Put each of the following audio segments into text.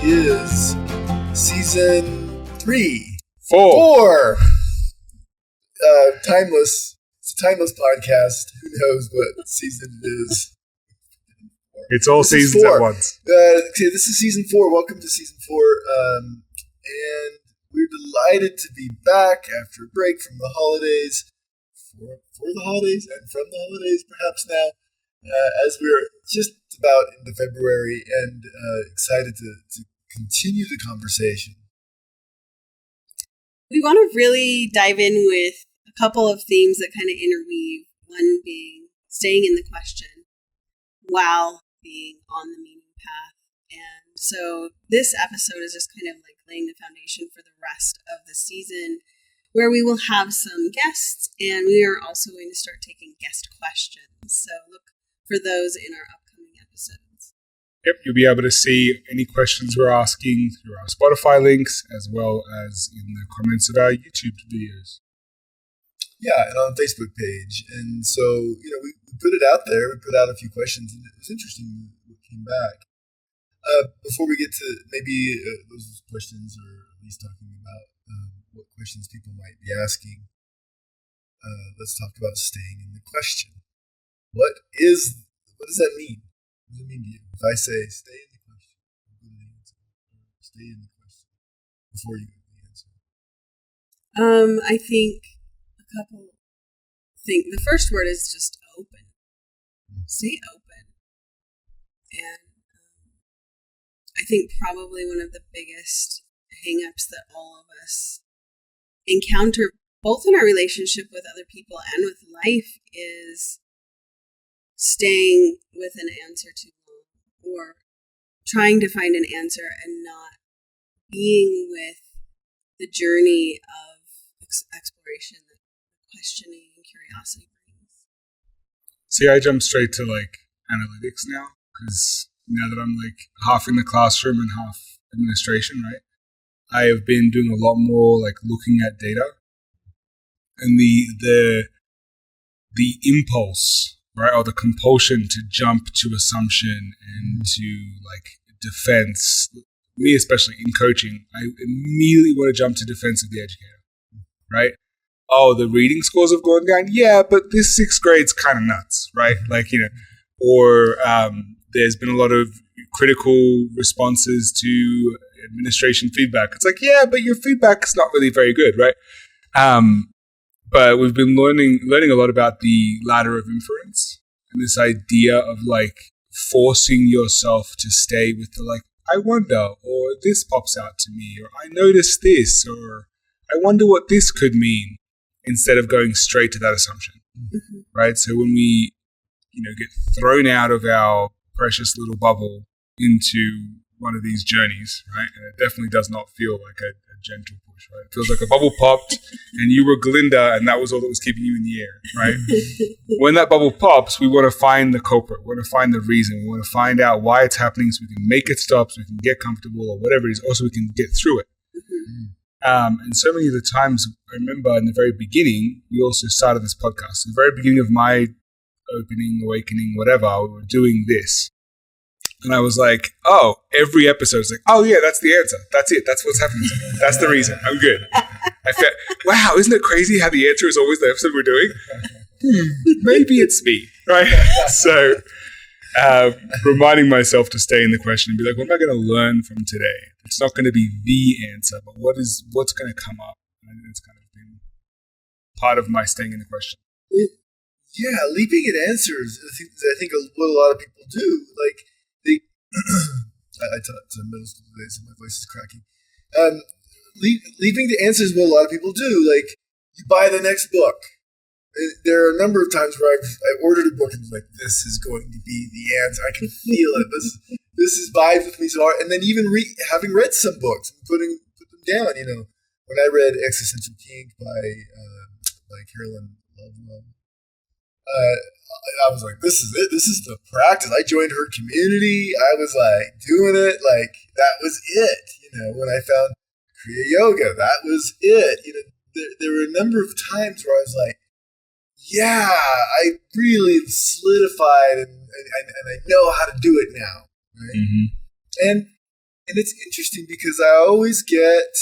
is season 3. Four. Timeless. It's a timeless podcast. Who knows what season it is? It's all seasons at once. Okay, this is season 4. Welcome to season 4. And we're delighted to be back after a break from the holidays. For the holidays and from the holidays, perhaps now, as we're just about into February and excited to continue the conversation. We want to really dive in with a couple of themes that kind of interweave. One being staying in the question while being on the meaning path. And so this episode is just kind of like laying the foundation for the rest of the season, where we will have some guests, and we are also going to start taking guest questions. So look for those in our upcoming episodes. Yep, you'll be able to see any questions we're asking through our Spotify links, as well as in the comments of our YouTube videos. Yeah, and on the Facebook page. And so, we put it out there. We put out a few questions, and it was interesting what came back. Before we get to maybe those questions, or at least talking about what questions people might be asking, let's talk about staying in the question. What does that mean? What does it mean to you? If I say, stay in the question, go to the answer. Stay in the question before you go to the answer. I think a couple things. The first word is just open. Stay open. And I think probably one of the biggest hang-ups that all of us encounter, both in our relationship with other people and with life, is staying with an answer too long, or trying to find an answer and not being with the journey of exploration that questioning and curiosity brings. See, I jump straight to analytics now, because now that I'm half in the classroom and half administration, right? I have been doing a lot more looking at data, and the impulse, right, or the compulsion to jump to assumption and to defense. Me especially in coaching, I immediately want to jump to defense of the educator, right? Oh, the reading scores have gone down. Yeah, but this 6th grade's kind of nuts, right? Or there's been a lot of critical responses to administration feedback. It's yeah, but your feedback is not really very good, right? But we've been learning a lot about the ladder of inference and this idea of forcing yourself to stay with the I wonder, or this pops out to me, or I noticed this, or I wonder what this could mean, instead of going straight to that assumption, right? So when we, get thrown out of our precious little bubble into one of these journeys, right? And it definitely does not feel like a gentle push, right? It feels like a bubble popped and you were Glinda and that was all that was keeping you in the air, right? When that bubble pops, we want to find the culprit. We want to find the reason. We want to find out why it's happening so we can make it stop, so we can get comfortable or whatever it is, or so we can get through it. And so many of the times, I remember in the very beginning, we also started this podcast. In the very beginning of my opening, awakening, whatever, we were doing this. And I was every episode is oh yeah, that's the answer. That's it. That's what's happening. That's the reason. I'm good. I felt, wow, isn't it crazy how the answer is always the episode we're doing? Maybe it's me, right? So reminding myself to stay in the question and be what am I going to learn from today? It's not going to be the answer, but what's going to come up? And it's kind of been part of my staying in the question. Yeah, leaping at answers. I think what a lot of people do, I taught to middle school today, so my voice is cracking. Leaping to answers is what a lot of people do. You buy the next book. There are a number of times where I ordered a book and was this is going to be the answer. I can feel it. This is vibes with me so hard. And then even having read some books and put them down. When I read Existential Kink by Carolyn Lovewell, I was this is it. This is the practice. I joined her community. I was doing it. That was it. When I found Kriya Yoga, that was it. There were a number of times where I was yeah, I really solidified and I know how to do it now. Right? Mm-hmm. And And it's interesting because I always get,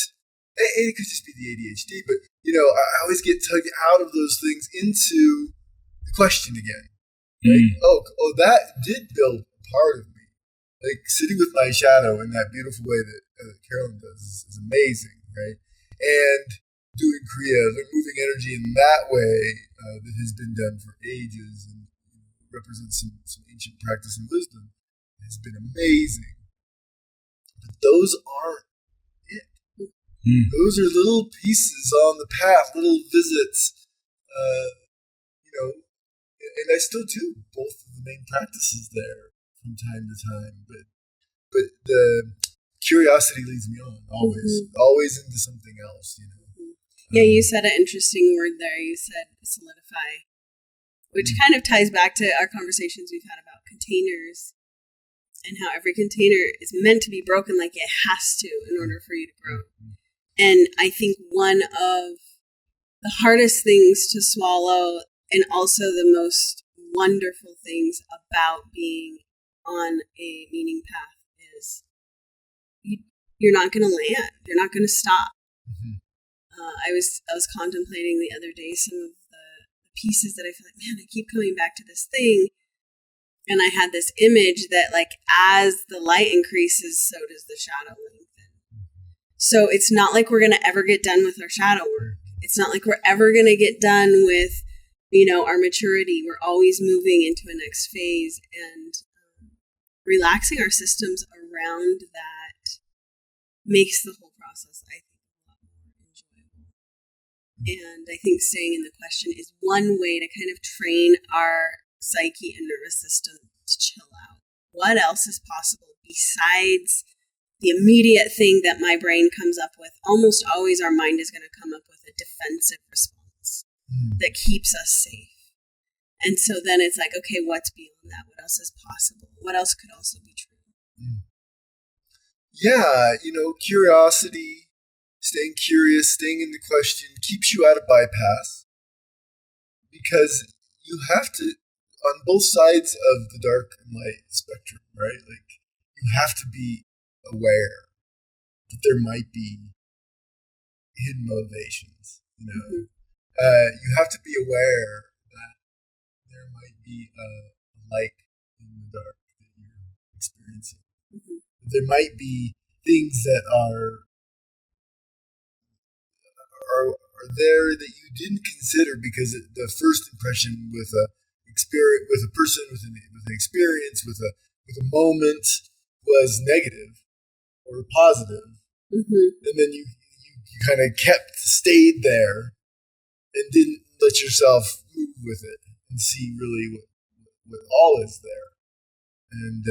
and it could just be the ADHD, but, I always get tugged out of those things into the question again. Like, oh, that did build part of me. Like sitting with my shadow in that beautiful way that Carolyn does is amazing, right? And doing Kriya, like moving energy in that way that has been done for ages and represents some ancient practice and wisdom has been amazing. But those aren't it. Those are little pieces on the path, little visits, and I still do both of the main practices there from time to time, but the curiosity leads me on always into something else. Yeah, you said an interesting word there. You said solidify, which kind of ties back to our conversations we've had about containers and how every container is meant to be broken like it has to in order for you to grow. And I think one of the hardest things to swallow and also the most wonderful things about being on a meaning path is you're not going to land. You're not going to stop. I was contemplating the other day some of the pieces that I feel like, man, I keep coming back to this thing. And I had this image that like as the light increases, so does the shadow lengthen. So it's not like we're going to ever get done with our shadow work. It's not like we're ever going to get done with, our maturity. We're always moving into a next phase, and relaxing our systems around that makes the whole process, I think, a lot more enjoyable. And I think staying in the question is one way to kind of train our psyche and nervous system to chill out. What else is possible besides the immediate thing that my brain comes up with? Almost always our mind is going to come up with a defensive response that keeps us safe. And so then it's like, okay, what's beyond that? What else is possible? What else could also be true? Yeah, curiosity, staying curious, staying in the question keeps you out of bypass, because you have to, on both sides of the dark and light spectrum, right? Like, you have to be aware that there might be hidden motivations, you have to be aware that there might be a light in the dark that you're experiencing. There might be things that are there that you didn't consider because the first impression with a person with an experience with a moment was negative or positive, and then you kind of stayed there and didn't let yourself move with it and see really what all is there, and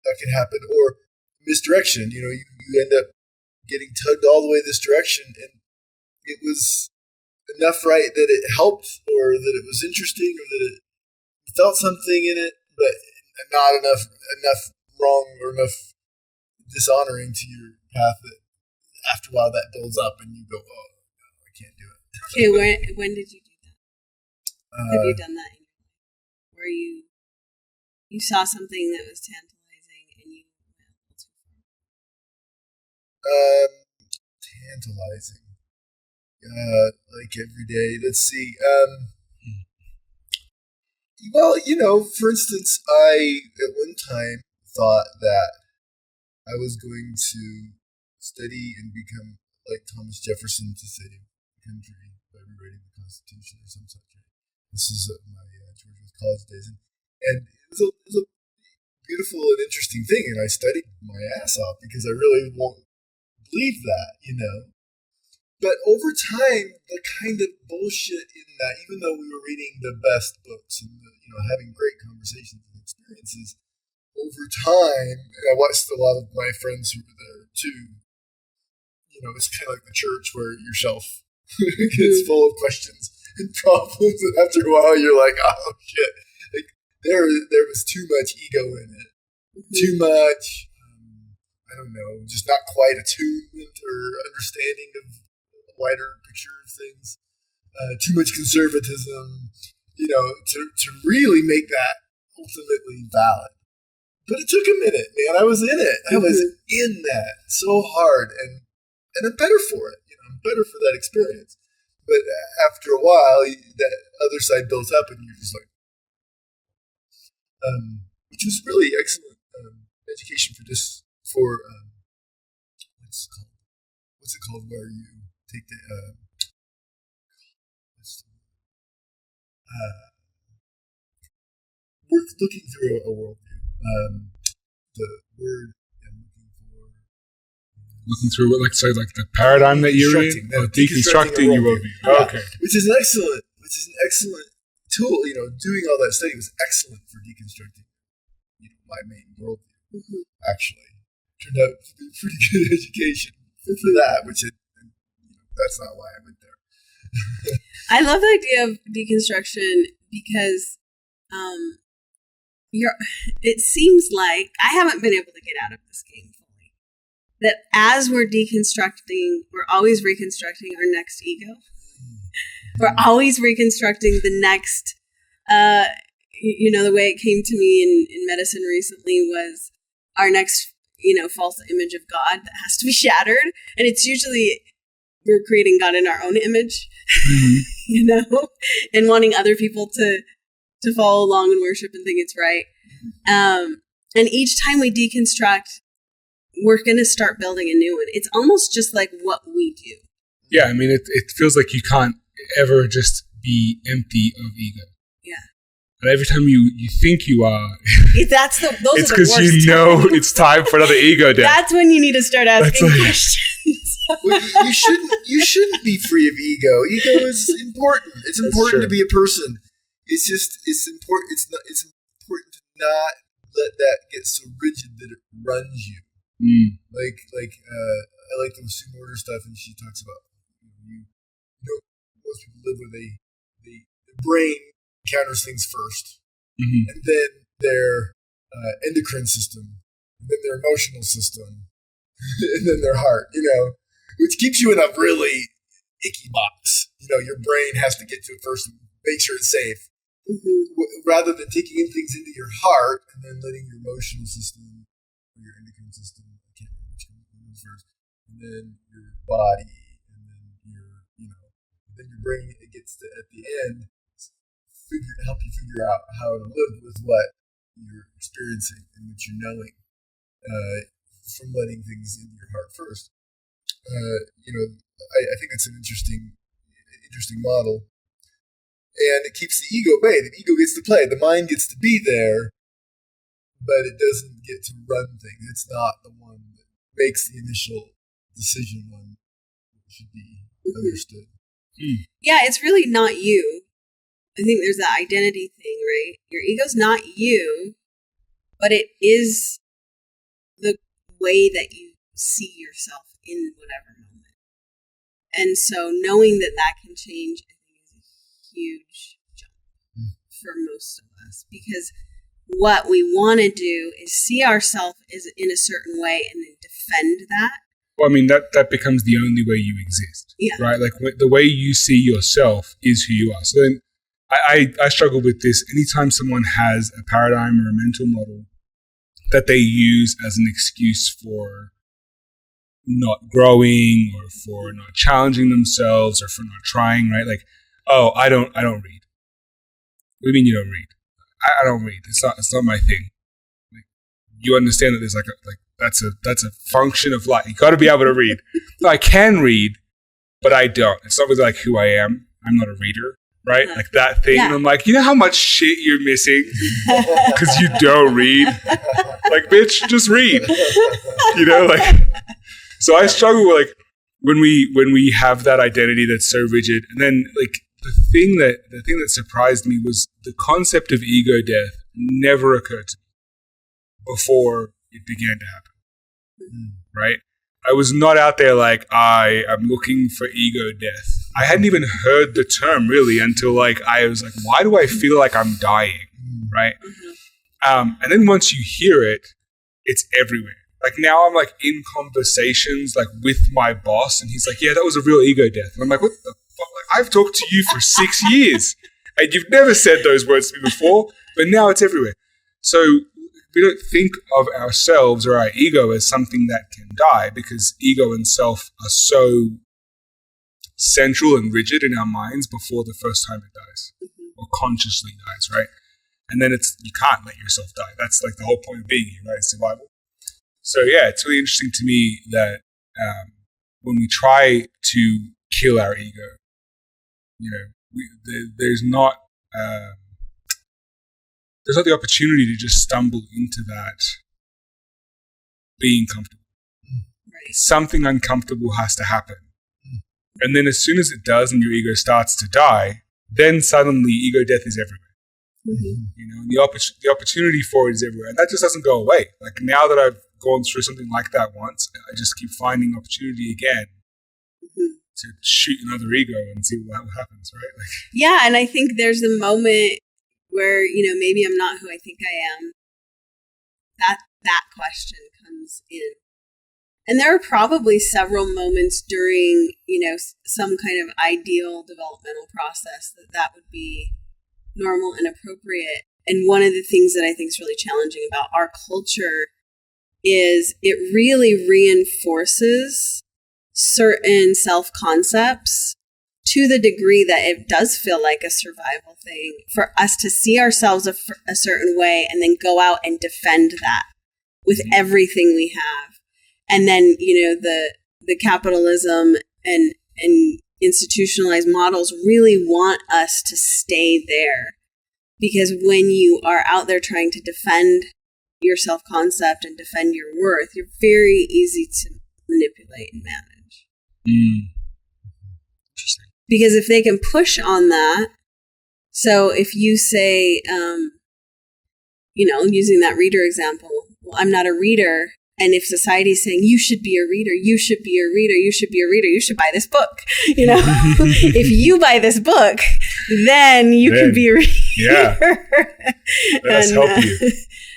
that can happen. Or misdirection. You end up getting tugged all the way this direction, and it was enough right that it helped, or that it was interesting, or that it felt something in it, but not enough wrong or enough dishonoring to your path that after a while that builds up and you go, oh no, I can't do it. Okay, when did you do that? Have you done that in your life? Where you saw something that was tantalizing and you went too far? Tantalizing. Like every day. Let's see. Well, for instance, I at one time thought that I was going to study and become like Thomas Jefferson to save the country by rewriting the Constitution or some such. This is my Georgia college days, and it was a beautiful and interesting thing, and I studied my ass off because I really believed that, But over time, the kind of bullshit in that, even though we were reading the best books and having great conversations and experiences, over time, and I watched a lot of my friends who were there too. It's kind of like the church where your shelf gets full of questions and problems, and after a while, you're like, oh shit! Like there was too much ego in it, too much. I don't know, just not quite attunement or understanding of wider picture of things, too much conservatism, to really make that ultimately valid. But it took a minute, man. I was in it. I was in that so hard, and I'm better for it. I'm better for that experience. But after a while, that other side built up, and you're just like, which was really excellent education for this. For what's it called? Where you take the we're looking through a worldview. The word I'm looking for. Looking through what, like the paradigm that you're in, or deconstructing your worldview. Yeah. Okay, which is an excellent tool. Doing all that study was excellent for deconstructing my main worldview. Actually, turned out to be a pretty good education for that. That's not why I went there. I love the idea of deconstruction because it seems like I haven't been able to get out of this game fully. That as we're deconstructing, we're always reconstructing our next ego. We're always reconstructing the next, the way it came to me in medicine recently was our next, false image of God that has to be shattered. And it's usually we're creating God in our own image, and wanting other people to follow along and worship and think it's right. And each time we deconstruct, we're going to start building a new one. It's almost just like what we do. Yeah, I mean, it feels like you can't ever just be empty of ego. Yeah. And every time you think you are, it's because it's time for another ego death. That's when you need to start asking questions. Well, you shouldn't be free of ego. Ego is important. It's important to be a person. It's important. It's important to not let that get so rigid that it runs you. Like I like the Sue Morter stuff, and she talks about most people live with the brain counters things first, and then their endocrine system, and then their emotional system, and then their heart. Which keeps you in a really icky box. Your brain has to get to it first and make sure it's safe. Rather than taking in things into your heart and then letting your emotional system or your endocrine system, I can't remember which one comes first, and then your body, and then your brain, it gets to, at the end, help you figure out how to live with what you're experiencing and what you're knowing, from letting things into your heart first. I think it's an interesting model. And it keeps the ego at bay. The ego gets to play. The mind gets to be there, but it doesn't get to run things. It's not the one that makes the initial decision on what should be understood. Yeah, it's really not you. I think there's that identity thing, right? Your ego's not you, but it is the way that you see yourself in whatever moment. And so knowing that can change, huge jump for most of us, because what we want to do is see ourselves as in a certain way and then defend that. Well, I mean, that becomes the only way you exist, right? Like the way you see yourself is who you are. So then I struggle with this. Anytime someone has a paradigm or a mental model that they use as an excuse for not growing or for not challenging themselves or for not trying, right? Like, oh, I don't read. What do you mean you don't read? I don't read. It's not my thing. Like, you understand that there's that's a function of life. You got to be able to read. So I can read, but I don't. It's not really like who I am. I'm not a reader, right? Like that thing. Yeah. And I'm like, you know how much shit you're missing because you don't read. Like, bitch, just read. So I struggle with when we have that identity that's so rigid, and then the thing that surprised me was the concept of ego death never occurred to me before it began to happen. Right? I was not out there like, I am looking for ego death. I hadn't even heard the term really until I was like, why do I feel like I'm dying? Right? And then once you hear it, it's everywhere. Like now I'm in conversations with my boss, and he's like, yeah, that was a real ego death. And I'm like, what the fuck? I've talked to you for 6 years and you've never said those words to me before, but now it's everywhere. So we don't think of ourselves or our ego as something that can die, because ego and self are so central and rigid in our minds before the first time it dies or consciously dies, right? And then you can't let yourself die. That's like the whole point of being here, right? Survival. So yeah, it's really interesting to me that when we try to kill our ego, there's not the opportunity to just stumble into that being comfortable. Right. Something uncomfortable has to happen. And then as soon as it does and your ego starts to die, then suddenly ego death is everywhere. And the opportunity for it is everywhere. And that just doesn't go away. Like now that I've gone through something like that once, I just keep finding opportunity again to shoot another ego and see what happens, right? Like, yeah, and I think there's a moment where, maybe I'm not who I think I am. That question comes in. And there are probably several moments during, some kind of ideal developmental process that would be normal and appropriate. And one of the things that I think is really challenging about our culture is it really reinforces certain self-concepts to the degree that it does feel like a survival thing for us to see ourselves a certain way and then go out and defend that with everything we have. And then, the capitalism and institutionalized models really want us to stay there. Because when you are out there trying to defend your self-concept and defend your worth, you're very easy to manipulate and manage. Interesting. Because if they can push on that, so if you say, using that reader example, well, I'm not a reader. And if society is saying, you should be a reader, you should be a reader, you should be a reader, you should buy this book. If you buy this book, then you can be a reader. Yeah. Let us help you.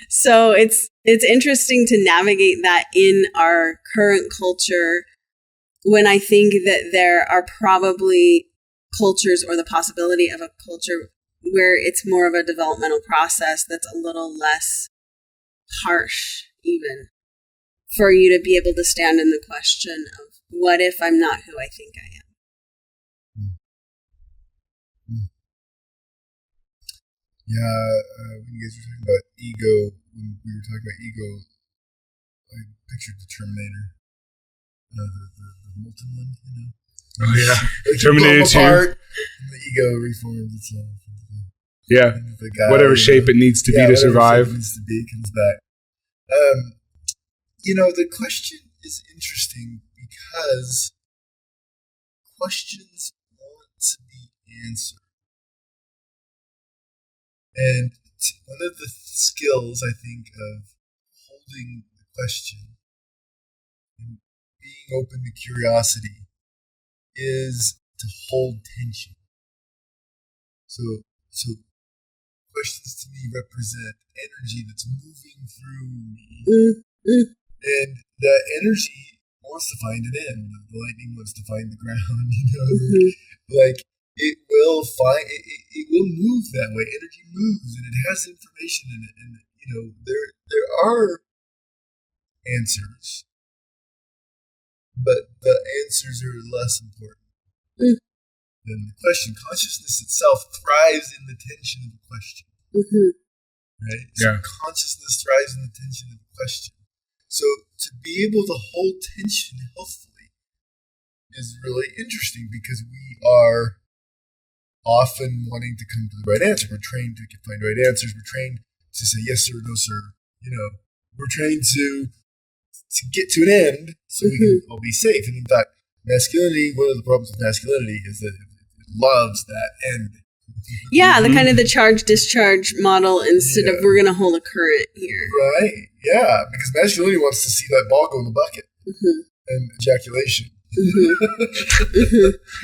So it's interesting to navigate that in our current culture, when I think that there are probably cultures or the possibility of a culture where it's more of a developmental process that's a little less harsh even. For you to be able to stand in the question of, what if I'm not who I think I am? Yeah, when you guys were talking about ego, when we were talking about ego, I pictured the Terminator, the molten one, Oh yeah, like Terminator 2. And the ego reforms itself. Yeah, The guy, whatever shape it needs to be to survive. Shape it needs to be comes back. The question is interesting because questions want to be answered. And one of the skills, I think, of holding the question and being open to curiosity is to hold tension. So questions to me represent energy that's moving through me. And that energy wants to find an end. The lightning wants to find the ground, Like it will move that way. Energy moves and it has information in it. And there are answers. But the answers are less important than the question. Consciousness itself thrives in the tension of the question. Right? So consciousnss thrives in the tension of the question. So to be able to hold tension healthfully is really interesting because we are often wanting to come to the right answer. We're trained to find right answers. We're trained to say yes sir, no sir. We're trained to get to an end so we can all be safe. And in fact, masculinity, one of the problems with masculinity is that it loves that end. Yeah, the kind of the charge-discharge model instead of we're going to hold a current here. Right, yeah, because masculinity wants to see that ball go in the bucket and ejaculation.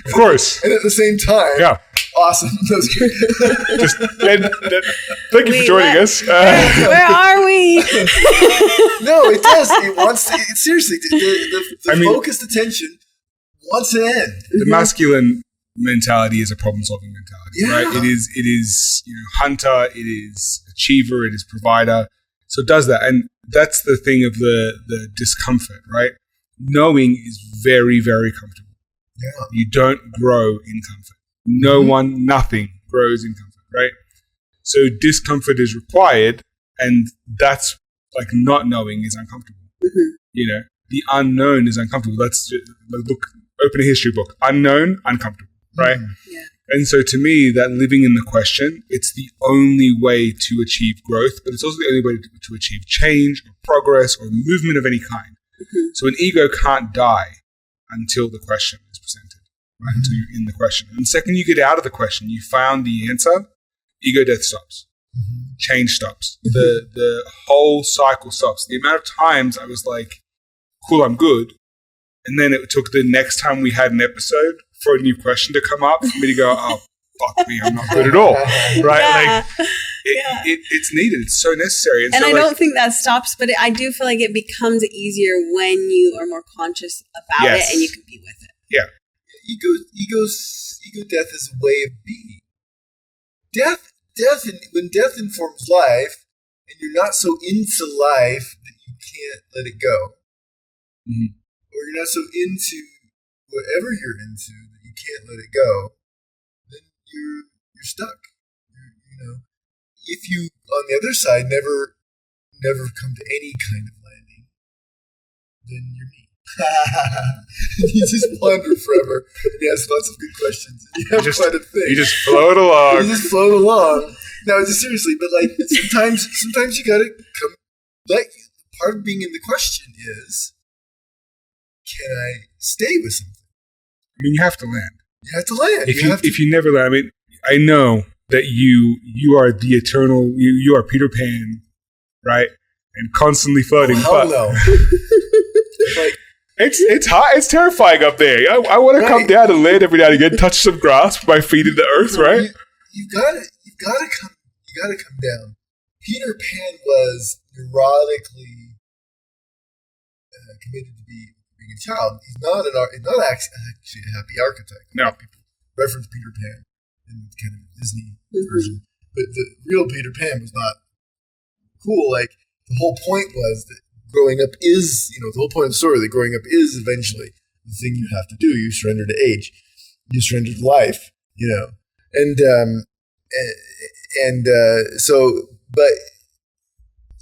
Of course. And at the same time, awesome. Thank you for joining us. Where are we? No, it does. It wants to, seriously, the focused attention wants an end. The masculine mentality is a problem-solving mentality, right? It is hunter, it is achiever, it is provider. So it does that. And that's the thing of the discomfort, right? Knowing is very, very comfortable. Yeah. You don't grow in comfort. No one, nothing grows in comfort, right? So discomfort is required, and that's like not knowing is uncomfortable. You know, the unknown is uncomfortable. That's just, look, open a history book. Unknown, uncomfortable, right? Yeah. And so to me, that living in the question, it's the only way to achieve growth, but it's also the only way to achieve change or progress or movement of any kind. So an ego can't die until the question is presented, right? Until you're in the question. And the second you get out of the question, you found the answer, ego death stops. Change stops. The whole cycle stops. The amount of times I was like, cool, I'm good. And then it took the next time we had an episode for a new question to come up for me to go, oh, fuck me, I'm not good at all. Right? Yeah. Like, it's needed. It's so necessary. And so I like, don't think that stops, but I do feel like it becomes easier when you are more conscious about it and you can be with it. Yeah. Ego death is a way of being. When death informs life, and you're not so into life that you can't let it go, or you're not so into whatever you're into that you can't let it go, then you're stuck. You know, if you on the other side never come to any kind of landing, then you're me. You just wander forever and you ask lots of good questions and you have quite a thing. You just float along. You just float along. No, just seriously, but like sometimes you gotta come. Like part of being in the question is, can I stay with something? I mean, you have to land. You have to land. If you never land, I mean, I know that you are the eternal. You are Peter Pan, right? And constantly floating. Oh, hell no. Like, it's hot. It's terrifying up there. I want to come down and land every now and again, touch some grass, put my feet in the earth, right? You gotta come down. Peter Pan was neurotically committed to being a child. He's not actually a happy archetype. No. People reference Peter Pan in the kind of Disney version, but the real Peter Pan was not cool. Like the whole point was that growing up is, the whole point of the story that growing up is eventually the thing you have to do. You surrender to age, you surrender to life,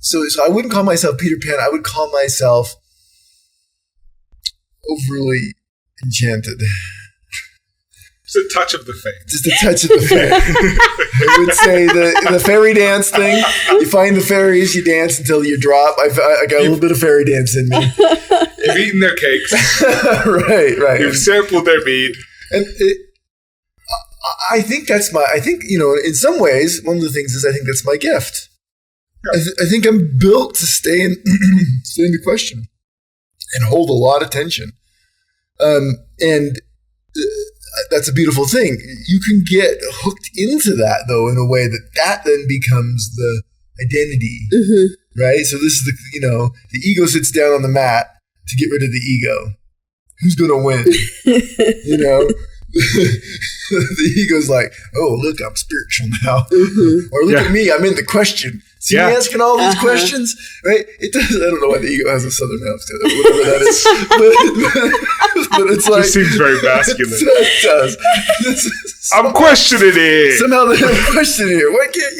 so I wouldn't call myself Peter Pan. I would call myself overly enchanted. Just a touch of the fae. Just a touch of the fae. I would say the fairy dance thing. You find the fairies, you dance until you drop. I got a little bit of fairy dance in me. You've eaten their cakes. Right. You've sampled their mead. And I think in some ways, one of the things is I think that's my gift. Yeah. I think I'm built to stay in the question and hold a lot of tension. And that's a beautiful thing. You can get hooked into that, though, in a way that then becomes the identity, right? So this is the ego sits down on the mat to get rid of the ego. Who's going to win? The ego's like, oh, look, I'm spiritual now. Or look at me, I'm in the question. See me asking all these questions, right? It does. I don't know why the ego has a southern mouth to it, whatever that is. But it's like... It seems very masculine. It does. I'm questioning it. Somehow I'm questioning it. Why can't...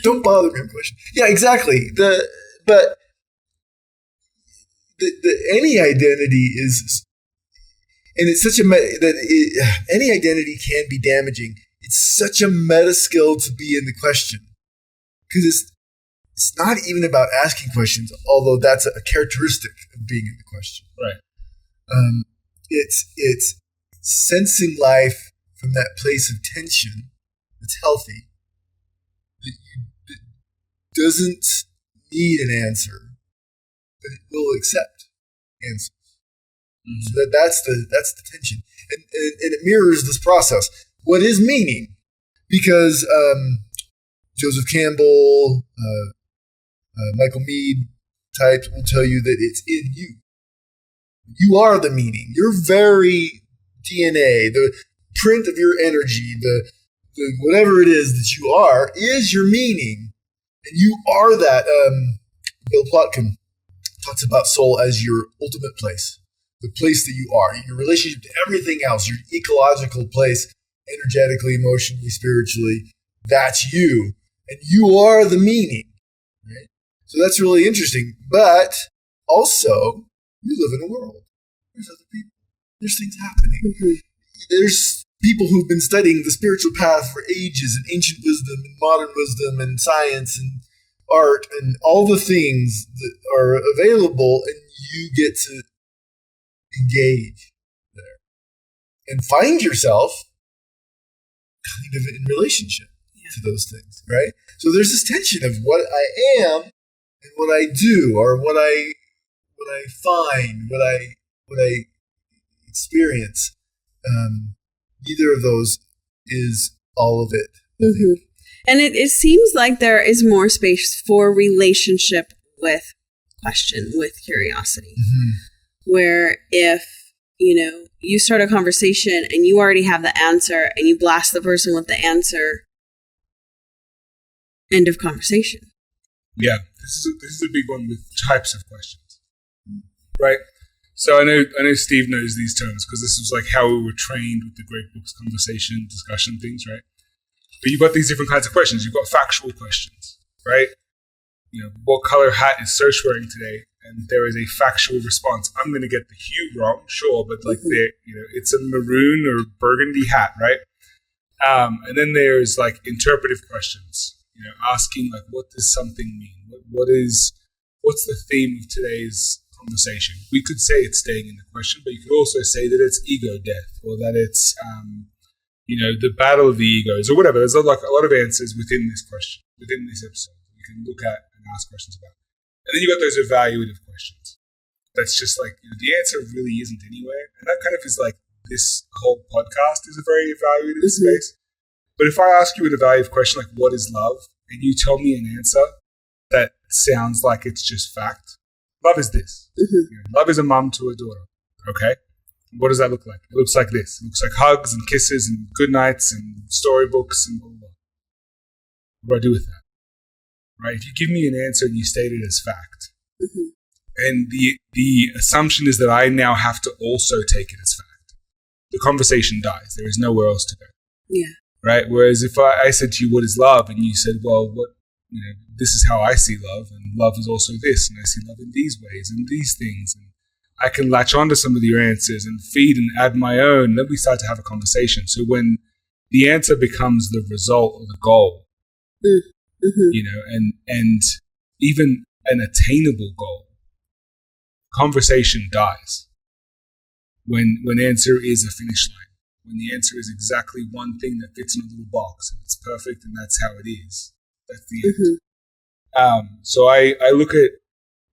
Don't bother me, I'm questioning. Yeah, exactly. But any identity is... And it's such any identity can be damaging. It's such a meta skill to be in the question. Because it's not even about asking questions, although that's a characteristic of being in the question. Right. It's sensing life from that place of tension that's healthy, that doesn't need an answer, but it will accept answers. So that's the tension, and it mirrors this process. What is meaning? Because Joseph Campbell, Michael Mead types will tell you that it's in you. You are the meaning. Your very DNA, the print of your energy, the whatever it is that you are, is your meaning. And you are that. Bill Plotkin talks about soul as your ultimate place, the place that you are, your relationship to everything else, your ecological place, energetically, emotionally, spiritually. That's you. And you are the meaning, right? So that's really interesting. But also, you live in a world. There's other people. There's things happening. Mm-hmm. There's people who've been studying the spiritual path for ages, and ancient wisdom and modern wisdom and science and art and all the things that are available, and you get to engage there and find yourself kind of in relationship to those things, right? So there's this tension of what I am and what I do, or what I find, what I experience. Neither of those is all of it. Mm-hmm. And it seems like there is more space for relationship with question, with curiosity. Mm-hmm. Where if, you start a conversation and you already have the answer and you blast the person with the answer, end of conversation. Yeah, this is a big one with types of questions, right? So I know Steve knows these terms because this was like how we were trained with the great books, conversation, discussion things, right? But you've got these different kinds of questions. You've got factual questions, right? What color hat is Serge wearing today? And there is a factual response. I'm going to get the hue wrong, sure, but like it's a maroon or burgundy hat, right? And then there's like interpretive questions. Asking like, what does something mean? What's the theme of today's conversation? We could say it's staying in the question, but you could also say that it's ego death, or that it's the battle of the egos, or whatever. There's like a lot of answers within this question, within this episode that you can look at and ask questions about. And then you got those evaluative questions. That's just like the answer really isn't anywhere, and that kind of is like this whole podcast is a very evaluative space. But if I ask you an evaluative question like, what is love? And you tell me an answer that sounds like it's just fact. Love is this. Mm-hmm. Love is a mom to a daughter. Okay? What does that look like? It looks like this. It looks like hugs and kisses and good nights and storybooks and blah, blah, blah. What do I do with that? Right? If you give me an answer and you state it as fact, mm-hmm. and the assumption is that I now have to also take it as fact, the conversation dies. There is nowhere else to go. Yeah. Right? Whereas if I said to you, what is love? And you said, well, this is how I see love, and love is also this, and I see love in these ways and these things. And I can latch onto some of your answers and feed and add my own. And then we start to have a conversation. So when the answer becomes the result or the goal, mm-hmm. and even an attainable goal, conversation dies. When answer is a finish line. When the answer is exactly one thing that fits in a little box and it's perfect and that's how it is. That's the end. Mm-hmm. So I look at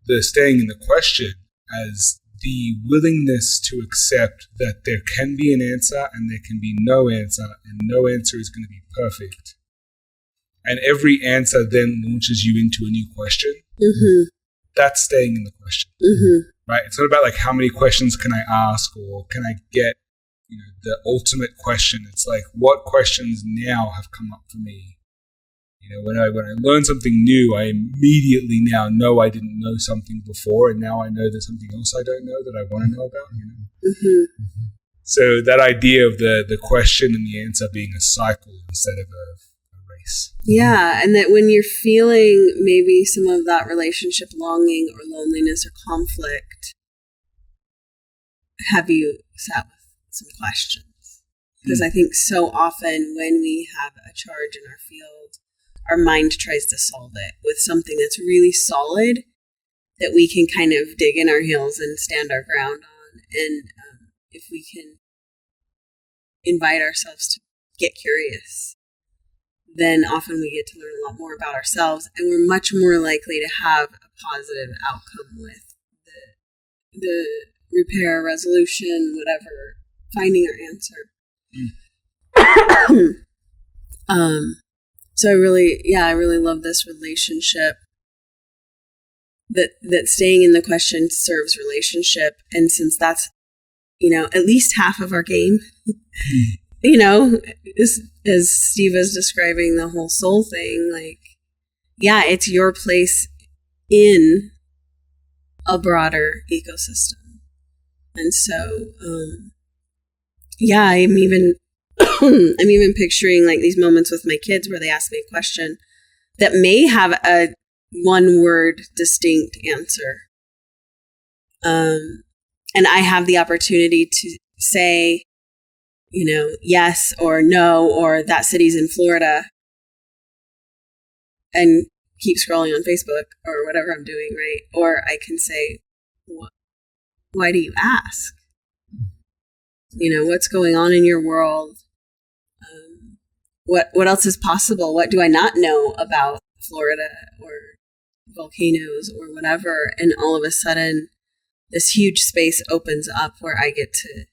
the staying in the question as the willingness to accept that there can be an answer and there can be no answer, and no answer is going to be perfect. And every answer then launches you into a new question. Mm-hmm. That's staying in the question. Mm-hmm. Right? It's not about like how many questions can I ask or can I get the ultimate question. It's like, what questions now have come up for me? When I learn something new, I immediately now know I didn't know something before, and now I know there's something else I don't know that I want to know about. Mm-hmm. Mm-hmm. So that idea of the question and the answer being a cycle instead of a race. Yeah, and that when you're feeling maybe some of that relationship longing or loneliness or conflict, have you sat with some questions? Because I think so often when we have a charge in our field, our mind tries to solve it with something that's really solid that we can kind of dig in our heels and stand our ground on. And if we can invite ourselves to get curious, then often we get to learn a lot more about ourselves, and we're much more likely to have a positive outcome with the repair, resolution, whatever, finding our answer. So I really love this relationship, that staying in the question serves relationship. And since that's, at least half of our game, as Steve is describing the whole soul thing, like, yeah, it's your place in a broader ecosystem. And so, yeah, I'm even picturing like these moments with my kids where they ask me a question that may have a one word distinct answer. And I have the opportunity to say, yes or no, or that city's in Florida, and keep scrolling on Facebook or whatever I'm doing, right? Or I can say, why do you ask? What's going on in your world? What else is possible? What do I not know about Florida or volcanoes or whatever? And all of a sudden, this huge space opens up where I get to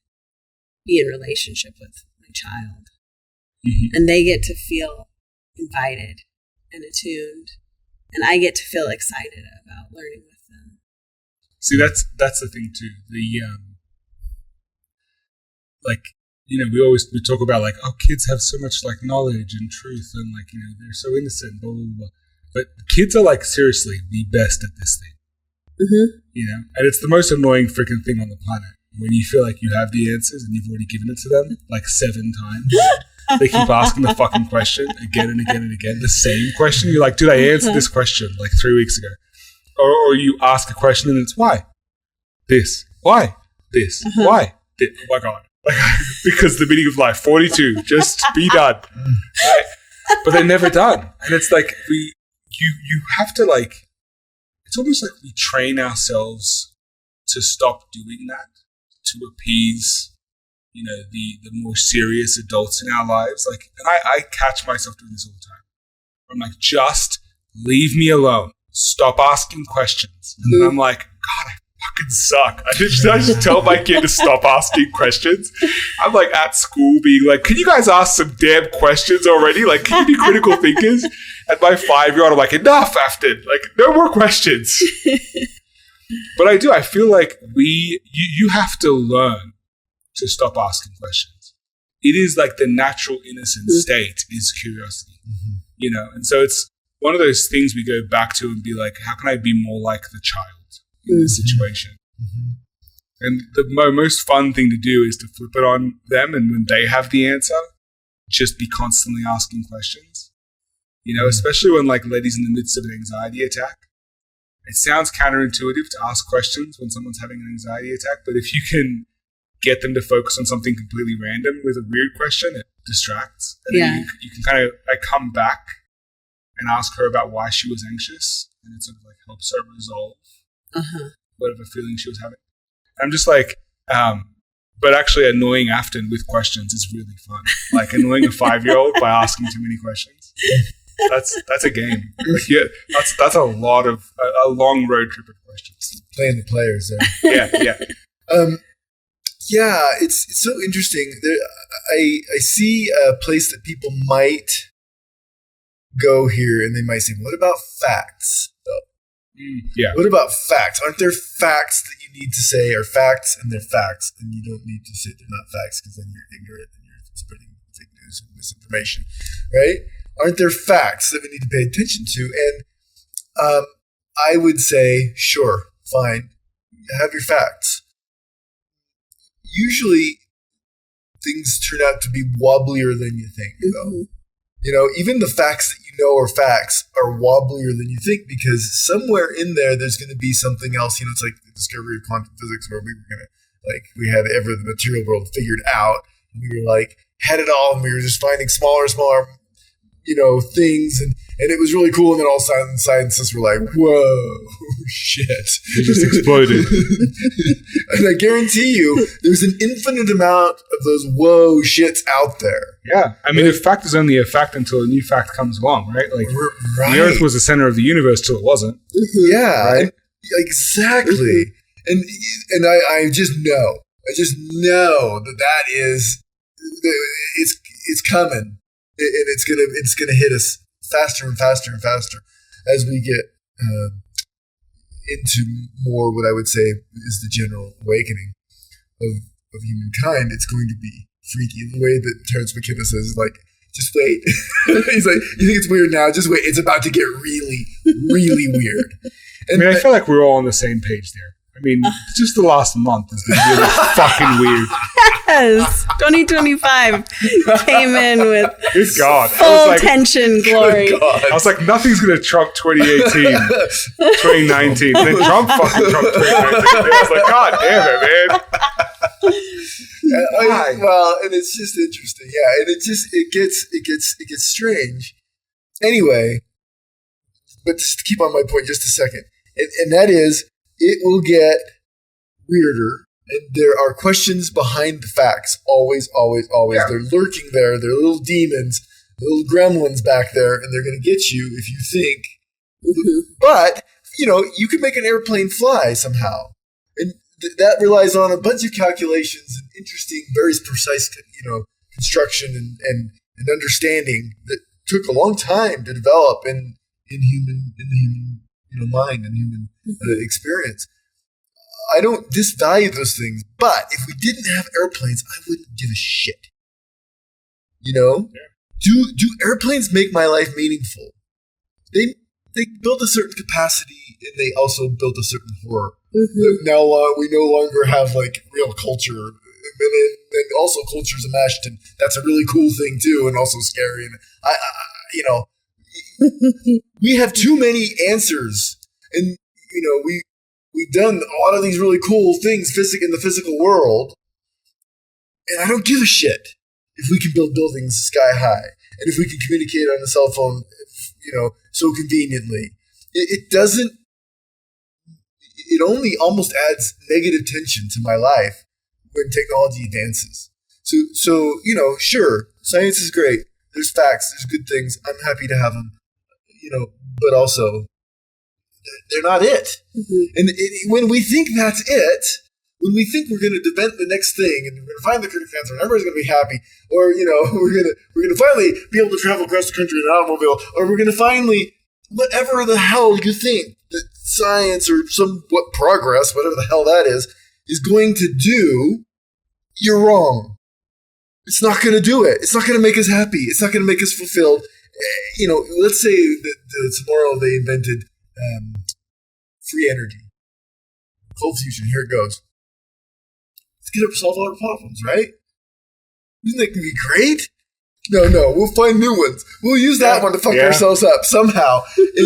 be in relationship with my child. Mm-hmm. And they get to feel invited and attuned. And I get to feel excited about learning with them. See, that's the thing too. We talk about like, oh, kids have so much like knowledge and truth and like, they're so innocent, blah, blah, blah. But kids are like seriously the best at this thing. Mm-hmm. And it's the most annoying freaking thing on the planet when you feel like you have the answers and you've already given it to them like 7 times. They keep asking the fucking question again and again and again, the same question. You're like, dude, I answered this question like 3 weeks ago. Or you ask a question and it's why? This. Why? This. Why? This. Oh my God. Because the meaning of life, 42, just be done. Right? But they're never done. And it's like you have to like, it's almost like we train ourselves to stop doing that, to appease, the more serious adults in our lives. Like, and I catch myself doing this all the time. I'm like, just leave me alone. Stop asking questions. And then I'm like, God, I fucking suck. I just tell my kid to stop asking questions. I'm like at school being like, can you guys ask some damn questions already? Like, can you be critical thinkers? And my 5-year-old, I'm like, enough, Afton. Like, no more questions. But I do. I feel like you have to learn to stop asking questions. It is like the natural innocent state is curiosity, And so it's one of those things we go back to and be like, how can I be more like the child in this situation? Mm-hmm. And the most fun thing to do is to flip it on them, and when they have the answer, just be constantly asking questions. Especially when like Letty's in the midst of an anxiety attack. It sounds counterintuitive to ask questions when someone's having an anxiety attack, but if you can get them to focus on something completely random with a weird question, it distracts. And then you can kind of like come back and ask her about why she was anxious, and it sort of like helps her resolve whatever feeling she was having. I'm just like, but actually annoying Afton with questions is really fun. Like annoying a 5-year-old by asking too many questions. That's a game. Like, that's a lot of a long road trip of questions. Playing the players there. Yeah. It's so interesting. I see a place that people might go here, and they might say, "What about facts?" What about facts? Aren't there facts that you need to say are facts, and they're facts, and you don't need to say they're not facts because then you're ignorant and you're spreading fake news and misinformation, right? Aren't there facts that we need to pay attention to? And I would say, sure, fine, have your facts. Usually, things turn out to be wobblier than you think, though. Even the facts that you know are facts are wobblier than you think, because somewhere in there's going to be something else. It's like the discovery of quantum physics, where we had the material world figured out, and we were like, had it all, and we were just finding smaller, things, and it was really cool. And then all scientists were like, whoa, shit. It just exploded. And I guarantee you, there's an infinite amount of those whoa shits out there. Yeah. I mean, a fact is only a fact until a new fact comes along, right? Like, the Earth was the center of the universe till it wasn't. Yeah. Right? Exactly. And I just know. I just know that is, it's coming. And it's gonna hit us faster and faster and faster as we get into more what I would say is the general awakening of humankind. It's going to be freaky. The way that Terence McKenna says, like, Just wait. He's like, you think it's weird now? Just wait. It's about to get really, really weird. And I feel like we're all on the same page there. I mean, just the last month has been really fucking weird. Yes, 2025 came in with Good God. full tension glory. I I was like, nothing's going to trump 2018, 2019. And then Trump fucking trumped 2019. I was like, God damn it, man. and it's just interesting. Yeah. And it gets strange. Anyway, but just to keep on my point just a second. And that is, it will get weirder, and there are questions behind the facts. Always, always, always. Yeah. They're lurking there. They're little demons, little gremlins back there, and they're going to get you if you think. But, you can make an airplane fly somehow. And that relies on a bunch of calculations and interesting, very precise, construction and understanding that took a long time to develop in the human mind and human experience. I don't disvalue those things, but if we didn't have airplanes, I wouldn't give a shit. Yeah. Do airplanes make my life meaningful? They build a certain capacity, and they also build a certain horror. Now we no longer have real culture, and also culture's enmeshed, and that's a really cool thing too, and also scary. And we have too many answers, and we've done a lot of these really cool things in the physical world, and I don't give a shit if we can build buildings sky high, and if we can communicate on a cell phone, so conveniently. It doesn't. It only almost adds negative tension to my life when technology advances. So sure, science is great. There's facts. There's good things. I'm happy to have them. But also, they're not it. And when we think that's it, when we think we're going to invent the next thing and we're going to find the cure to cancer and everybody's going to be happy, or we're going to finally be able to travel across the country in an automobile, or we're going to finally whatever the hell you think that science or somewhat progress, whatever the hell that is going to do, you're wrong. It's not going to do it. It's not going to make us happy. It's not going to make us fulfilled. Let's say that tomorrow they invented free energy. Cold fusion, here it goes. Let's get up to solve all our problems, right? Isn't that going to be great? No, we'll find new ones. We'll use that one to fuck ourselves up somehow. That's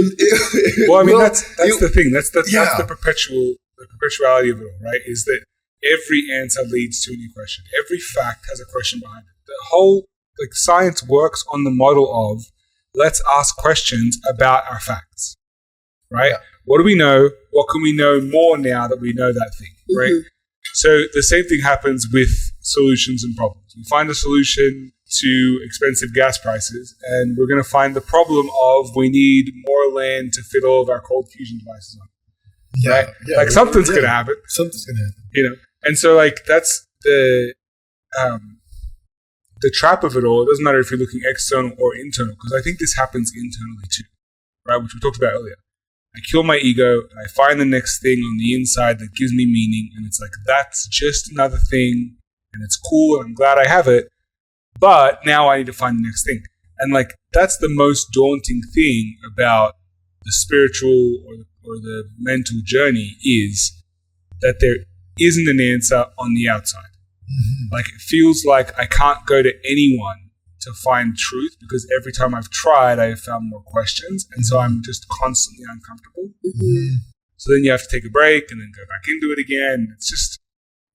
the thing. That's the perpetuality of it all, right? Is that every answer leads to a new question. Every fact has a question behind it. The whole science works on the model of let's ask questions about our facts, right? Yeah. What do we know? What can we know more now that we know that thing, right? So the same thing happens with solutions and problems. We find a solution to expensive gas prices, and we're going to find the problem of we need more land to fit all of our cold fusion devices on. Right? Something's going to happen. Something's going to happen. And so that's the trap of it all. It doesn't matter if you're looking external or internal, because I think this happens internally too, right? Which we talked about earlier. I kill my ego, I find the next thing on the inside that gives me meaning, and it's that's just another thing, and it's cool, and I'm glad I have it, but now I need to find the next thing. And that's the most daunting thing about the spiritual or the mental journey, is that there isn't an answer on the outside. It feels like I can't go to anyone to find truth, because every time I've tried, I have found more questions, and so I'm just constantly uncomfortable. So then you have to take a break and then go back into it again. It's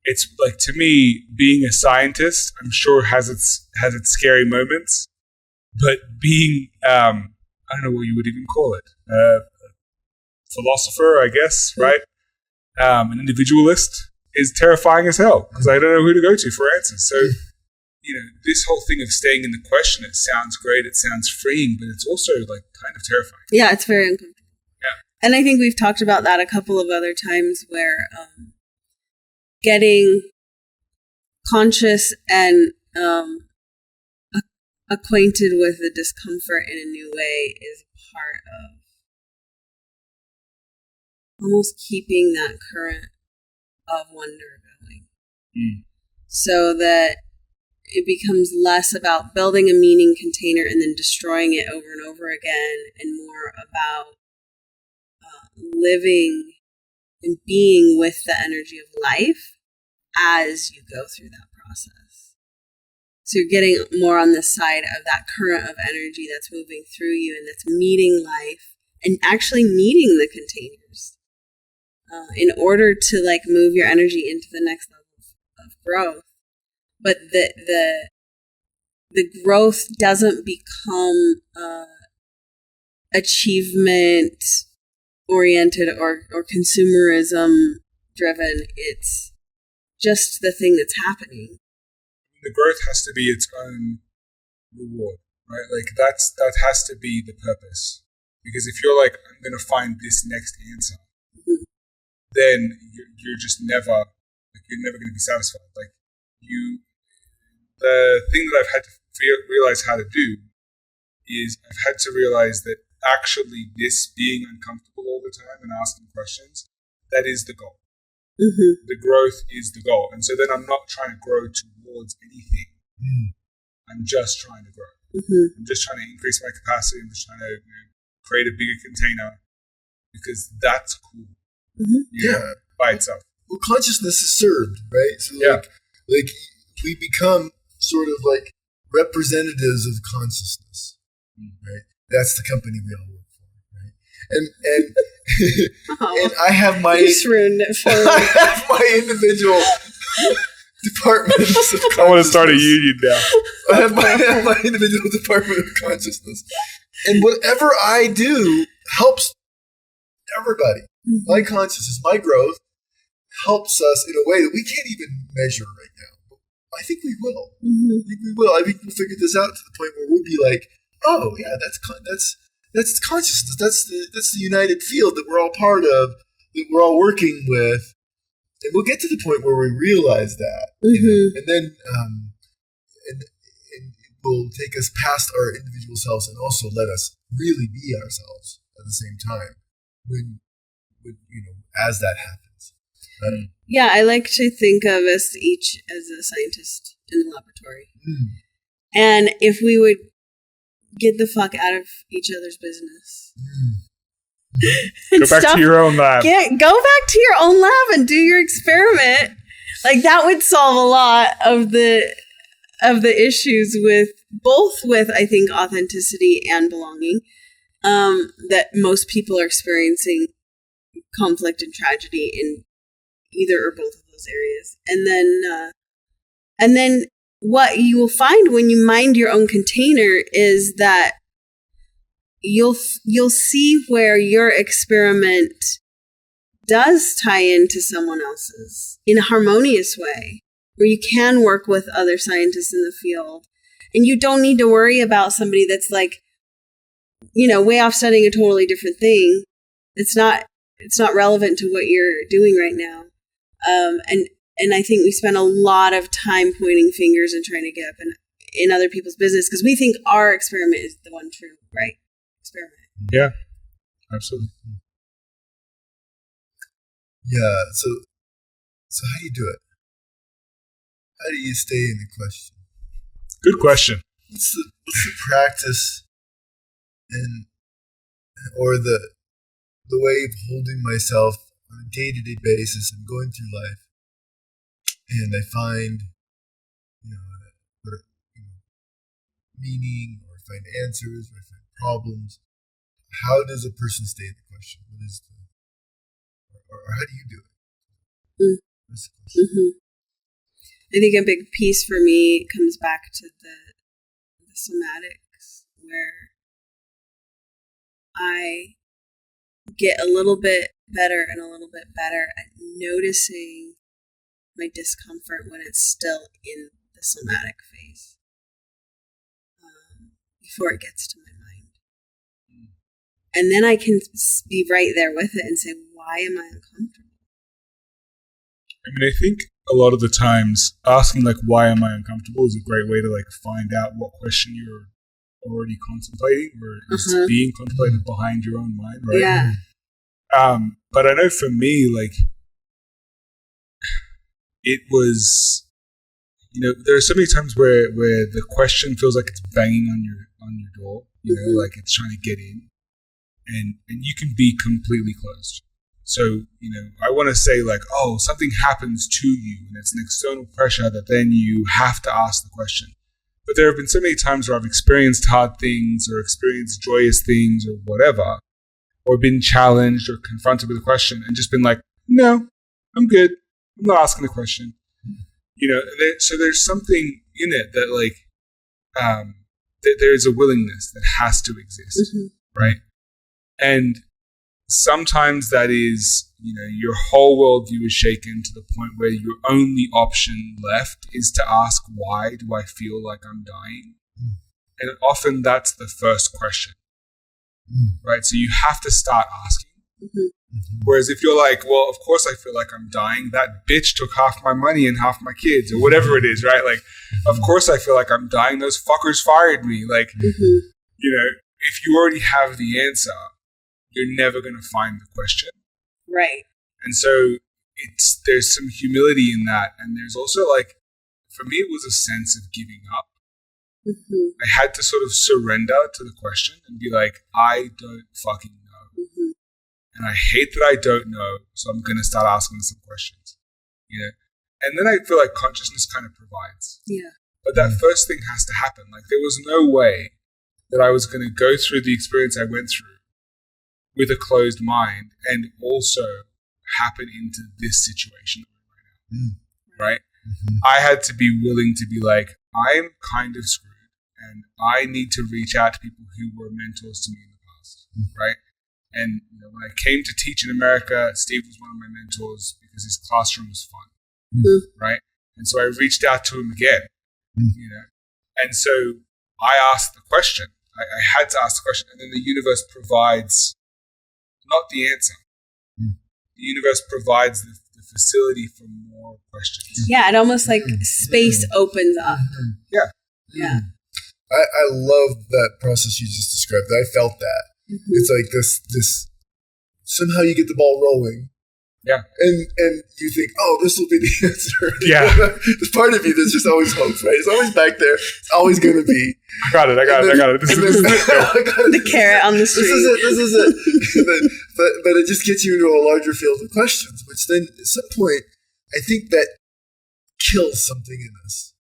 to me, being a scientist, I'm sure has its scary moments, but being I don't know what you would even call it, philosopher, I guess, right? An individualist is terrifying as hell, because I don't know who to go to for answers. So, this whole thing of staying in the question, it sounds great, it sounds freeing, but it's also kind of terrifying. Yeah, it's very uncomfortable. Yeah. And I think we've talked about that a couple of other times, where getting conscious and acquainted with the discomfort in a new way is part of almost keeping that current of wonder going. So that it becomes less about building a meaning container and then destroying it over and over again, and more about living and being with the energy of life as you go through that process. So you're getting more on the side of that current of energy that's moving through you and that's meeting life and actually meeting the containers in order to like move your energy into the next level of growth. But the growth doesn't become achievement oriented or consumerism driven. It's just the thing that's happening. The growth has to be its own reward, right? Like that has to be the purpose. Because if you're like, I'm going to find this next answer, then you're just never, like, you're never going to be satisfied. Like the thing that I've had to realize how to do is I've had to realize that actually this being uncomfortable all the time and asking questions, that is the goal. The growth is the goal. And so then I'm not trying to grow towards anything. I'm just trying to grow. I'm just trying to increase my capacity. I'm just trying to create a bigger container because that's cool. By itself. Well, consciousness is served, right? So like we become sort of like representatives of consciousness, right? That's the company we all work for, right? And I have my You just ruined it for me. I have my individual departments of consciousness. I want to start a union now. I have my individual department of consciousness, and whatever I do helps everybody. My consciousness, my growth helps us in a way that we can't even measure right now. But I think we will. I think we will. I think we'll figure this out to the point where we'll be like, oh yeah, that's consciousness. That's the united field that we're all part of, that we're all working with, and we'll get to the point where we realize that, and then and it will take us past our individual selves and also let us really be ourselves at the same time. When as that happens. Yeah, I like to think of us each as a scientist in the laboratory. And if we would get the fuck out of each other's business. Go back to your own lab. Go back to your own lab and do your experiment. Like that would solve a lot of the issues with I think authenticity and belonging. That most people are experiencing conflict and tragedy in either or both of those areas. And then what you will find when you mind your own container is that you'll see where your experiment does tie into someone else's in a harmonious way, where you can work with other scientists in the field, and you don't need to worry about somebody that's like, way off studying a totally different thing. It's not relevant to what you're doing right now. And I think we spend a lot of time pointing fingers and trying to get up in other people's business because we think our experiment is the one true, right? Experiment. Yeah, absolutely. Yeah. So how do you do it? How do you stay in the question? Good question. What's the practice or the way of holding myself on a day-to-day basis and going through life, and I find meaning, or I find answers, or I find problems. How does a person stay in the question? What is or how do you do it? What's the question? I think a big piece for me comes back to the somatics, where I get a little bit better and a little bit better at noticing my discomfort when it's still in the somatic phase, before it gets to my mind. And then I can be right there with it and say, why am I uncomfortable? I mean, I think a lot of the times asking like, why am I uncomfortable is a great way to like find out what question you're already contemplating or is being contemplated behind your own mind, right? Yeah. But I know for me, like, it was, there are so many times where the question feels like it's banging on your door, like it's trying to get in, and you can be completely closed. So, I want to say like, oh, something happens to you and it's an external pressure that then you have to ask the question. But there have been so many times where I've experienced hard things or experienced joyous things or whatever, or been challenged or confronted with a question and just been like, no, I'm good. I'm not asking the question. So there's something in it that like, that there's a willingness that has to exist, right? And sometimes that is, your whole worldview is shaken to the point where your only option left is to ask, why do I feel like I'm dying? And often that's the first question, right? So you have to start asking. Whereas if you're like, well, of course I feel like I'm dying. That bitch took half my money and half my kids or whatever it is, right? Like, of course I feel like I'm dying. Those fuckers fired me. Like, if you already have the answer, you're never going to find the question. Right. And so there's some humility in that. And there's also like, for me, it was a sense of giving up. I had to sort of surrender to the question and be like, I don't fucking know. And I hate that I don't know. So I'm going to start asking some questions, And then I feel like consciousness kind of provides. Yeah. But that first thing has to happen. Like there was no way that I was going to go through the experience I went through with a closed mind and also happen into this situation right now, right? I had to be willing to be like, I'm kind of screwed and I need to reach out to people who were mentors to me in the past, right? And when I came to teach in America, Steve was one of my mentors because his classroom was fun, right? And so I reached out to him again, And so I asked the question. I had to ask the question, and then the universe provides not the answer. The universe provides the facility for more questions. Yeah, it almost like space opens up. Yeah. I love that process you just described. I felt that. It's like this somehow you get the ball rolling. Yeah. And you think, oh, this will be the answer. Yeah. There's part of you that's just always hopes, right? It's always back there. It's always going to be. I got it. This is it. The carrot on the street. This is it. but it just gets you into a larger field of questions, which then at some point, I think that kills something in us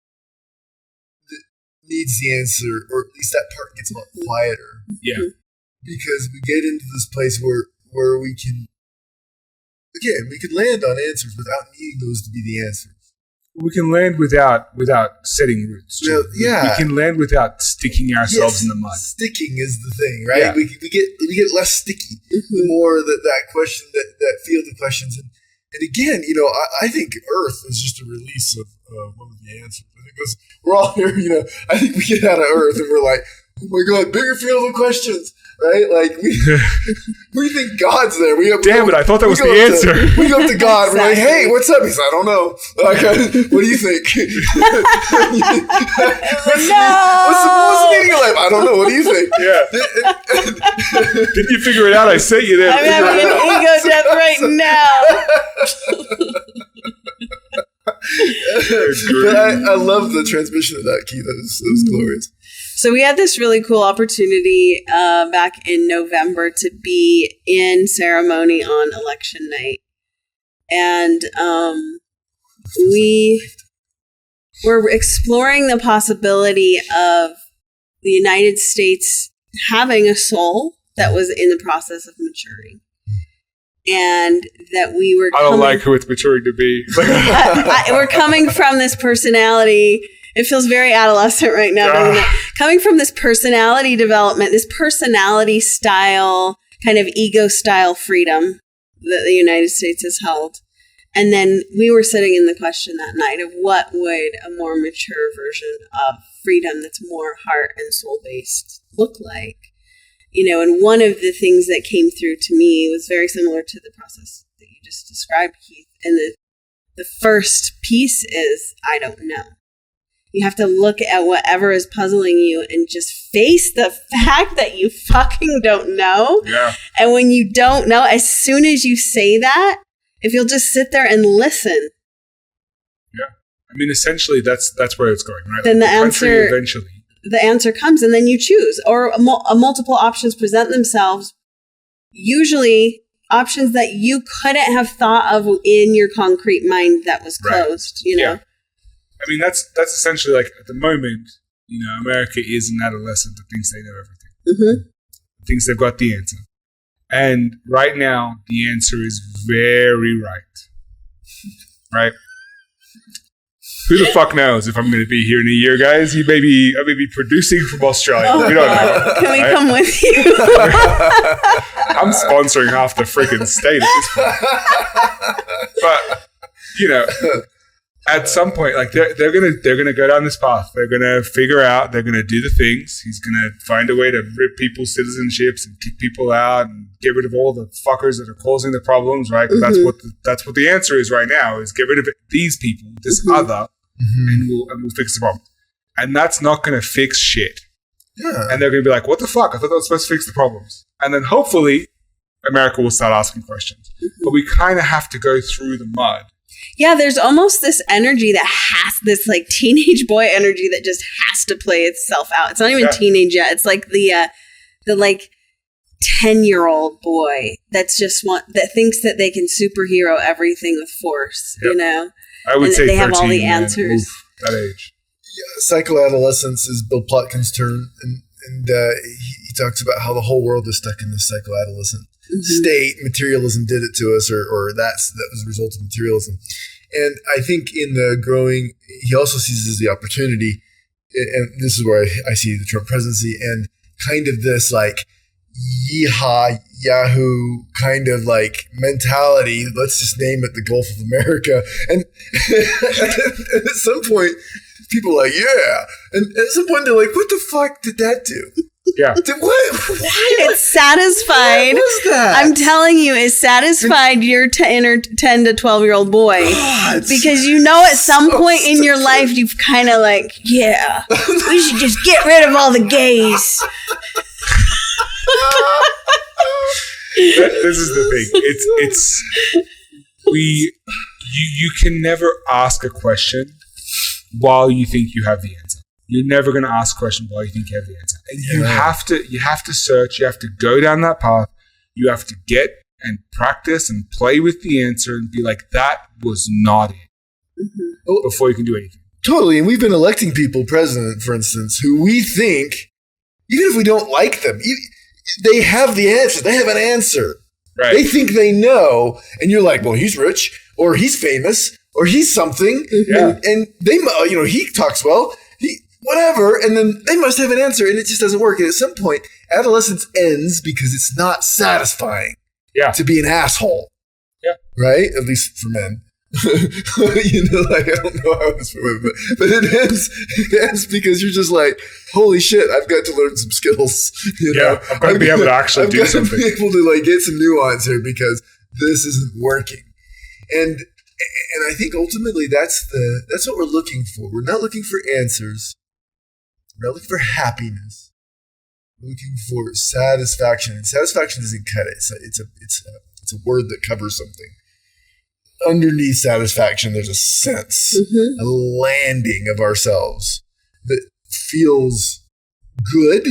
that needs the answer, or at least that part gets a lot quieter. Yeah. Because we get into this place where we can, again, we can land on answers without needing those to be the answers. We can land without setting roots. Well, yeah. We can land without sticking ourselves in the mud. Sticking is the thing, right? Yeah. We get less sticky the more that question, that field of questions. And again, I think Earth is just a release of one of the answers. I think we're all here, I think we get out of Earth and we're like, oh my God, bigger field of questions. Right? Like, we think God's there. Damn it, I thought that was the answer. We go up to God. Exactly. We're like, hey, what's up? He's like, I don't know. Like, what do you think? What's the meaning of life? I don't know. What do you think? Yeah. Didn't you figure it out? I sent you there. I'm having an ego death right now. But I love the transmission of that, Keith. That was glorious. So we had this really cool opportunity back in November to be in ceremony on election night. And we were exploring the possibility of the United States having a soul that was in the process of maturing. And that we were I don't like who it's maturing to be. We're coming from this personality. It feels very adolescent right now, doesn't it? Coming from this personality development, this personality style, kind of ego style freedom that the United States has held. And then we were sitting in the question that night of what would a more mature version of freedom that's more heart and soul based look like. And one of the things that came through to me was very similar to the process that you just described, Keith. And the first piece is, I don't know. You have to look at whatever is puzzling you and just face the fact that you fucking don't know. Yeah. And when you don't know, as soon as you say that, if you'll just sit there and listen. Yeah. I mean, essentially, that's where it's going, right? Then like the answer eventually. The answer comes, and then you choose, or multiple options present themselves. Usually, options that you couldn't have thought of in your concrete mind that was closed. You know. Yeah. I mean, that's essentially like at the moment, America is an adolescent that thinks they know everything. Thinks they've got the answer. And right now, the answer is very right. Right? Who the fuck knows if I'm going to be here in a year, guys? I may be producing from Australia. Oh, we don't know. Can we come with you? I'm sponsoring half the freaking state at this point. But, at some point, like they're gonna go down this path. They're gonna figure out. They're gonna do the things. He's gonna find a way to rip people's citizenships and kick people out and get rid of all the fuckers that are causing the problems. Right? Because that's what the answer is right now. Is get rid of these people, this other, and we'll fix the problem. And that's not gonna fix shit. Yeah. And they're gonna be like, "What the fuck? I thought that was supposed to fix the problems." And then hopefully, America will start asking questions. But we kind of have to go through the mud. Yeah, there's almost this energy that this like teenage boy energy that just has to play itself out. It's not even teenage yet. It's like the like 10-year-old boy that thinks that they can superhero everything with force. Yep. I would say they 13, have all the answers. Oof, that age. Yeah, psychoadolescence is Bill Plotkin's term, and he talks about how the whole world is stuck in this psychoadolescent state. Materialism did it to us, or that was a result of materialism. And I think in the growing, he also sees this as the opportunity, and this is where I see the Trump presidency and kind of this like yeehaw, yahoo kind of like mentality. Let's just name it the Gulf of America. And at some point, people are like, yeah. And at some point, they're like, what the fuck did that do? Yeah. What? It's satisfied. What was that? I'm telling you, it satisfied your 10 to 12-year-old boy. Because at some point in your life, you've kind of like, yeah, we should just get rid of all the gays. This is the thing. You can never ask a question while you think you have the answer. You're never going to ask a question while you think you have the answer. And you have to search. You have to go down that path. You have to get and practice and play with the answer and be like, that was not it, before you can do anything. Totally. And we've been electing people president, for instance, who we think, even if we don't like them, they have the answer. They have an answer. Right. They think they know. And you're like, well, he's rich, or he's famous, or he's something. Yeah. And they, he talks well. Whatever, and then they must have an answer, and it just doesn't work. And at some point, adolescence ends because it's not satisfying to be an asshole. Yeah. Right? At least for men. I don't know how it's for women, but it ends because you're just like, holy shit, I've got to learn some skills. I've got to be able to actually do something. I've got to be able to get some nuance here because this isn't working. And I think ultimately that's what we're looking for. We're not looking for answers. We're not looking for happiness. We're looking for satisfaction, and satisfaction doesn't cut it. It's a word that covers something. Underneath satisfaction, there's a sense, a landing of ourselves that feels good,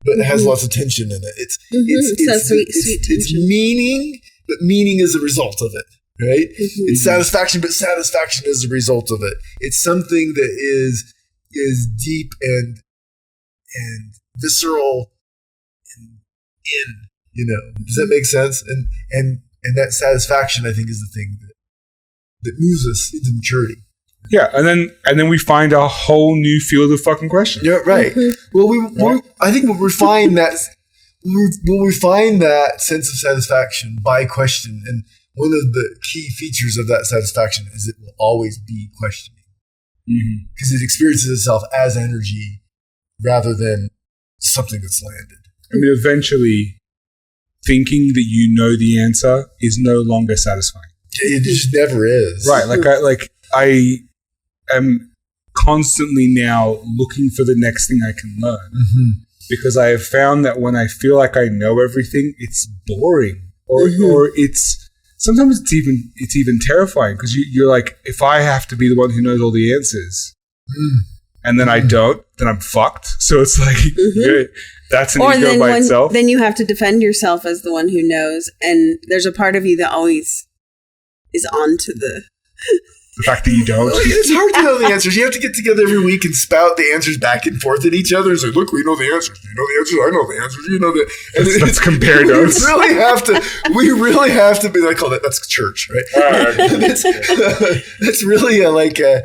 but has lots of tension in it. It's sweet tension. It's meaning, but meaning is a result of it. Right? It's satisfaction, but satisfaction is a result of it. It's something that is deep and visceral and does that make sense? And that satisfaction, I think, is the thing that moves us into maturity. Yeah, and then we find a whole new field of fucking questions. Yeah, right. Well, I think we'll refine that sense of satisfaction by question, and one of the key features of that satisfaction is it will always be questioning. Because it experiences itself as energy rather than something that's landed. I mean, eventually, thinking that you know the answer is no longer satisfying. It just never is. Right. I am constantly now looking for the next thing I can learn. Because I have found that when I feel like I know everything, it's boring or it's sometimes it's even terrifying because you're like, if I have to be the one who knows all the answers and then I don't, then I'm fucked. So it's like, that's an ego by itself. Then you have to defend yourself as the one who knows. And there's a part of you that always is on to the fact that you don't. It's hard to know the answers. You have to get together every week and spout the answers back and forth at each other and say, look, we know the answers. You know the answers. I know the answers. You know the. And let's compare notes. We really have to be like, that's church, right? That's really like a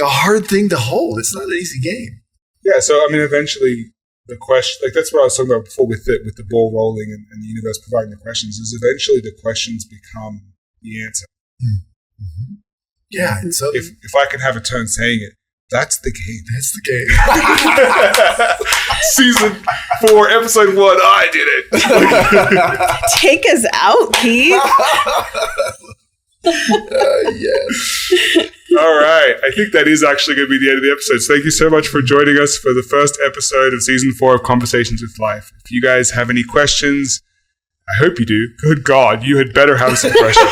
hard thing to hold. It's not an easy game. Yeah. So, I mean, eventually the question, like that's what I was talking about before with the ball rolling and the universe providing the questions, is eventually the questions become the answer. Mm-hmm. Yeah, and so if I can have a turn saying it, that's the game. That's the game. Season 4, episode 1, I did it. Take us out, Keith. Yes. All right. I think that is actually going to be the end of the episode. So thank you so much for joining us for the first episode of Season 4 of Conversations with Life. If you guys have any questions, I hope you do. Good God, you had better have some questions.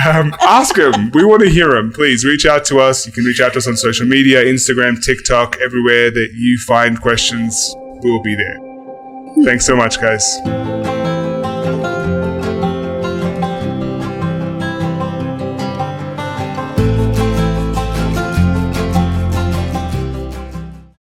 Ask them. We want to hear them. Please reach out to us. You can reach out to us on social media, Instagram, TikTok, everywhere that you find questions, we'll be there. Thanks so much, guys.